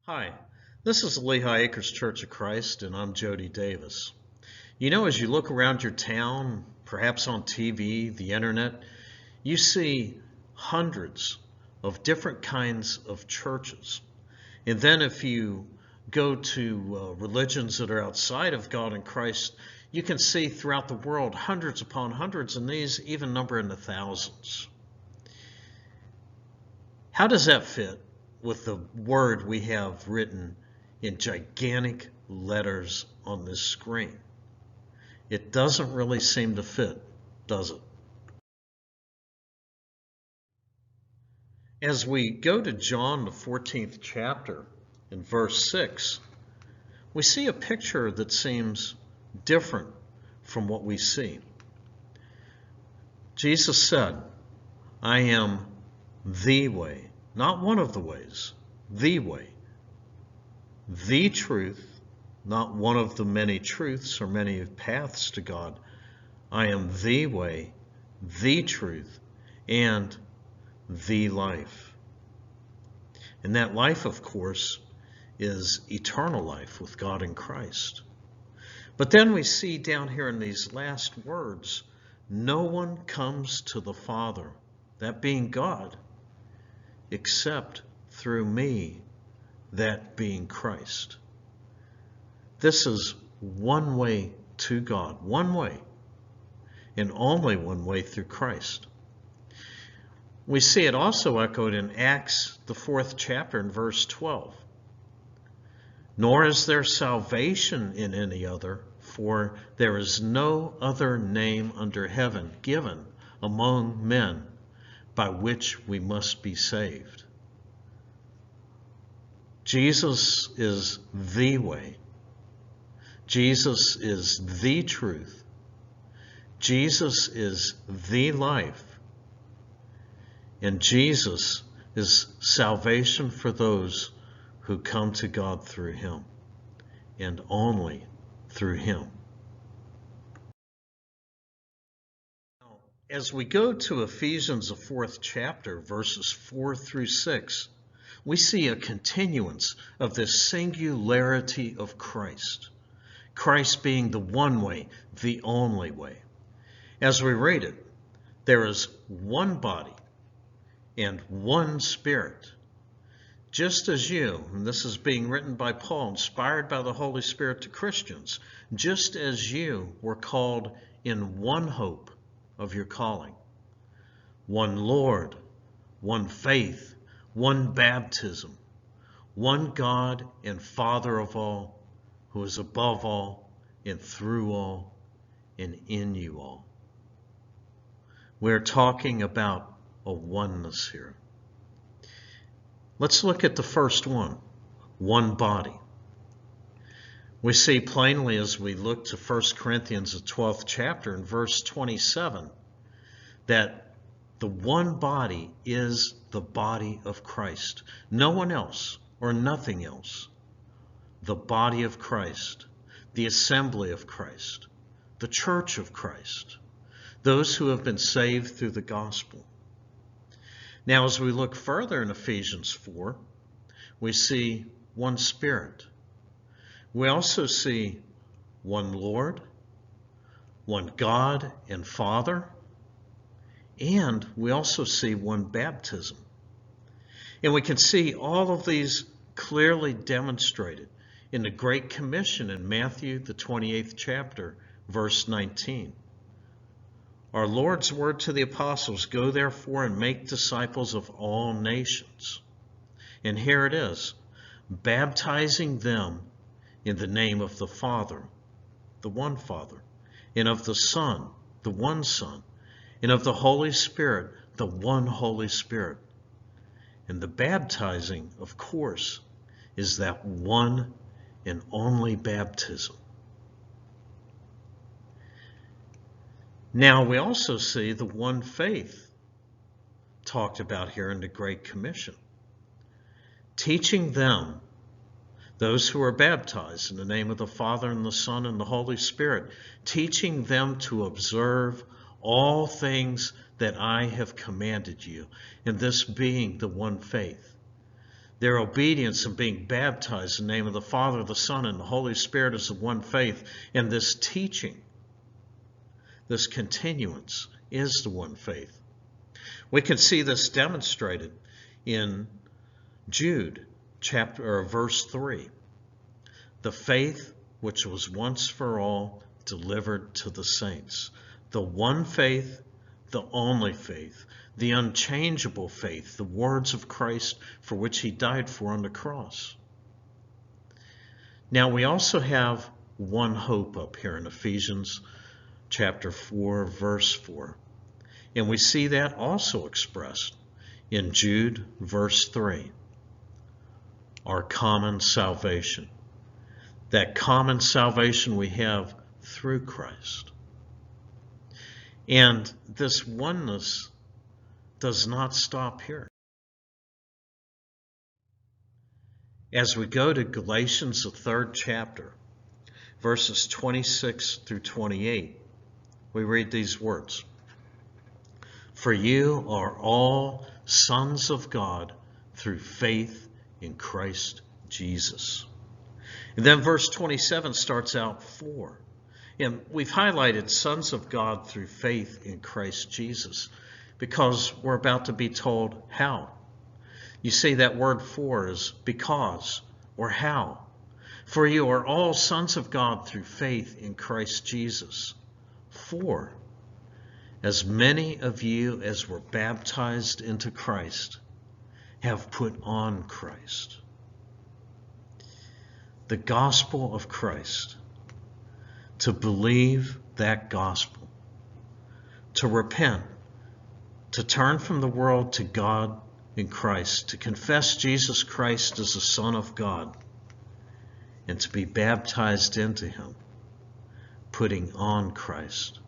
Hi, this is the Lehigh Acres Church of Christ, and I'm Jody Davis. You know, as you look around your town, perhaps on TV, the internet, you see hundreds of different kinds of churches. And then if you go to religions that are outside of God and Christ, you can see throughout the world hundreds upon hundreds, and these even number in the thousands. How does that fit with the word we have written in gigantic letters on this screen? It doesn't really seem to fit, does it? As we go to John, the 14th chapter, in verse 6, we see a picture that seems different from what we see. Jesus said, I am the way, not one of the ways, the way, the truth, not one of the many truths or many paths to God. I am the way, the truth, and the life. And that life, of course, is eternal life with God in Christ. But then we see down here in these last words, no one comes to the Father, that being God, except through me, that being Christ. This is one way to God, one way, and only one way through Christ. We see it also echoed in Acts, the 4th chapter, in verse 12. Nor is there salvation in any other, for there is no other name under heaven given among men by which we must be saved. Jesus is the way. Jesus is the truth. Jesus is the life. And Jesus is salvation for those who come to God through him, and only through him. As we go to Ephesians, the 4th chapter, verses 4 through 6, we see a continuance of this singularity of Christ. Christ being the one way, the only way. As we read it, there is one body and one Spirit. Just as you, and this is being written by Paul, inspired by the Holy Spirit to Christians, just as you were called in one hope of your calling, one Lord, one faith, one baptism, one God and Father of all, who is above all and through all and in you all. We're talking about a oneness here. Let's look at the first one body. We see plainly as we look to 1 Corinthians, the 12th chapter, in verse 27, that the one body is the body of Christ. No one else or nothing else. The body of Christ, the assembly of Christ, the church of Christ, those who have been saved through the gospel. Now, as we look further in Ephesians 4, we see one Spirit. We also see one Lord, one God and Father, and we also see one baptism. And we can see all of these clearly demonstrated in the Great Commission in Matthew, the 28th chapter, verse 19. Our Lord's word to the apostles, go therefore and make disciples of all nations. And here it is, baptizing them in the name of the Father, the one Father, and of the Son, the one Son, and of the Holy Spirit, the one Holy Spirit. And the baptizing, of course, is that one and only baptism. Now we also see the one faith talked about here in the Great Commission, teaching them, those who are baptized in the name of the Father and the Son and the Holy Spirit, teaching them to observe all things that I have commanded you, and this being the one faith. Their obedience in being baptized in the name of the Father, the Son, and the Holy Spirit is the one faith. And this teaching, this continuance, is the one faith. We can see this demonstrated in Jude verse 3. The faith which was once for all delivered to the saints. The one faith, the only faith, the unchangeable faith, the words of Christ for which he died for on the cross. Now we also have one hope up here in Ephesians chapter 4, verse 4. And we see that also expressed in Jude verse 3. Our common salvation. That common salvation we have through Christ. And this oneness does not stop here. As we go to Galatians, the 3rd chapter, verses 26 through 28, we read these words. For you are all sons of God through faith in Christ Jesus. And then verse 27 starts out 4. And we've highlighted sons of God through faith in Christ Jesus because we're about to be told how. You see that word for is because or how. For you are all sons of God through faith in Christ Jesus. For as many of you as were baptized into Christ have put on Christ. The gospel of Christ. To believe that gospel. To repent. To turn from the world to God in Christ. To confess Jesus Christ as the Son of God. And to be baptized into him. Putting on Christ.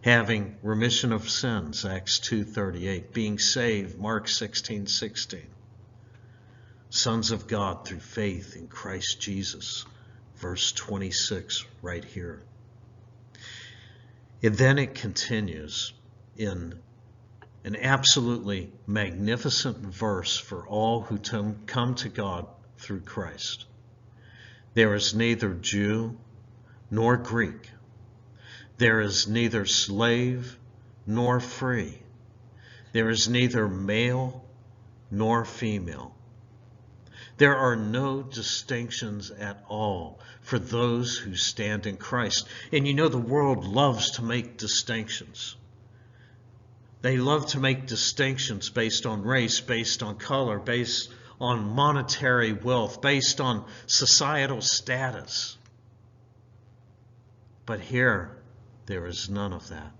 Having remission of sins, Acts 2:38. Being saved, Mark 16:16. Sons of God through faith in Christ Jesus, verse 26 right here. And then it continues in an absolutely magnificent verse for all who come to God through Christ. There is neither Jew nor Greek. There is neither slave nor free. There is neither male nor female. There are no distinctions at all for those who stand in Christ. And you know the world loves to make distinctions. They love to make distinctions based on race, based on color, based on monetary wealth, based on societal status. But here, there is none of that.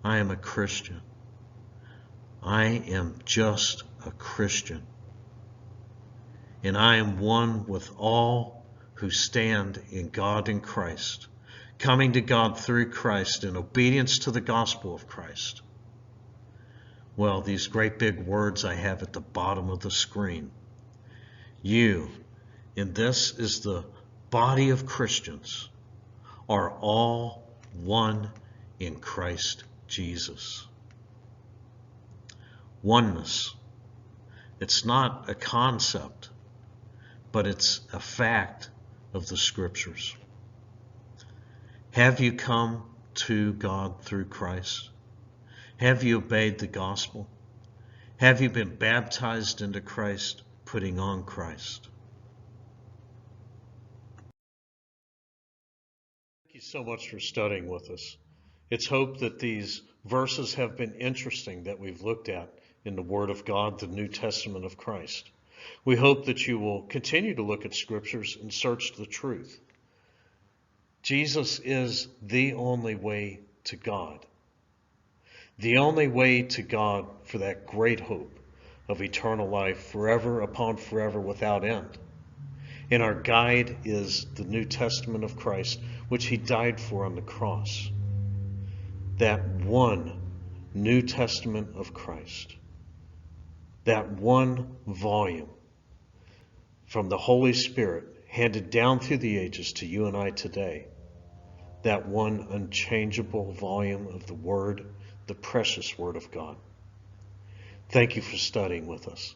I am a Christian. I am just a Christian. And I am one with all who stand in God in Christ, coming to God through Christ in obedience to the gospel of Christ. Well, these great big words I have at the bottom of the screen. You, and this is the body of Christians, are all one in Christ Jesus. Oneness. It's not a concept, but it's a fact of the Scriptures. Have you come to God through Christ? Have you obeyed the gospel? Have you been baptized into Christ, putting on Christ? Thank you so much for studying with us. It's hoped that these verses have been interesting that we've looked at in the Word of God, the New Testament of Christ. We hope that you will continue to look at Scriptures and search the truth. Jesus is the only way to God. The only way to God for that great hope of eternal life, forever upon forever without end. And our guide is the New Testament of Christ, which he died for on the cross. That one New Testament of Christ. That one volume from the Holy Spirit handed down through the ages to you and I today. That one unchangeable volume of the Word, the precious Word of God. Thank you for studying with us.